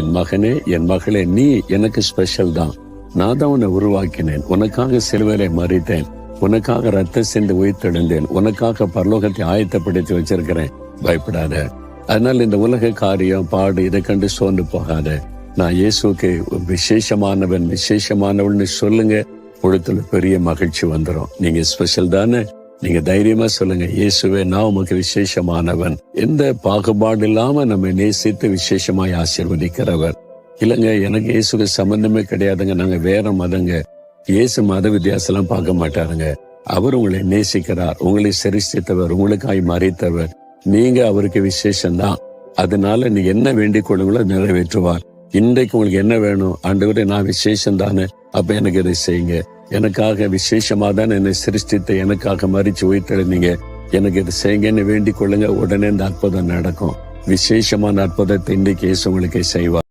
என் மகனே, என் மகளே, நீ எனக்கு ஸ்பெஷல் தான். நான் தான் உன்னை உருவாக்கினேன். உனக்காக சிலுவையிலே மரித்தேன். உனக்காக ரத்த சிந்து உயிர்த்தெழுந்தேன். உனக்காக பரலோகத்தை ஆயத்தப்படுத்தி வச்சிருக்கிறேன். பயப்படாத. அதனால இந்த உலக காரியம், பாடு இதை கண்டு சோர்ந்து போகாத. நான் இயேசுக்கு விசேஷமானவன், விசேஷமானவன்னு சொல்லுங்க. உலகத்துல பெரிய மகிழ்ச்சி வந்துடும். நீங்க ஸ்பெஷல் தானே. நீங்க தைரியமா சொல்லுங்க, இயேசுவே நான் உமக்கு விசேஷமானவன். எந்த பாகுபாடு இல்லாம நம்ம நேசித்து விசேஷமாய் ஆசீர்வதிக்கிறவர். இல்லைங்க, எனக்கு இயேசுக்கு சம்பந்தமே கிடையாதுங்க, நாங்க வேற மதங்க. இயேசு மத வித்தியாசம் பார்க்க மாட்டாருங்க. அவர் உங்களை நேசிக்கிறார், உங்களை சரிசித்தவர், உங்களுக்காய் மறித்தவர். நீங்க அவருக்கு விசேஷம்தான். அதனால நீ என்ன வேண்டிக் கொள்ளுங்களோ நிறைவேற்றுவார். இன்றைக்கு உங்களுக்கு என்ன வேணும்? ஆண்டவரே நான் விசேஷம் தானே, அப்ப எனக்கு இதை செய்யுங்க. எனக்காக விசேஷமா தான் என்னை சிருஷ்டித்து எனக்காக மறிச்சு உயிர்த்தெழுந்தீங்க, எனக்கு இதை செய்யுங்கன்னு வேண்டிக் கொள்ளுங்க. உடனே இந்த அற்புதம் நடக்கும். விசேஷமான அற்புதத்தை இன்றைக்கு இயேசு உங்களுக்கு செய்வார்.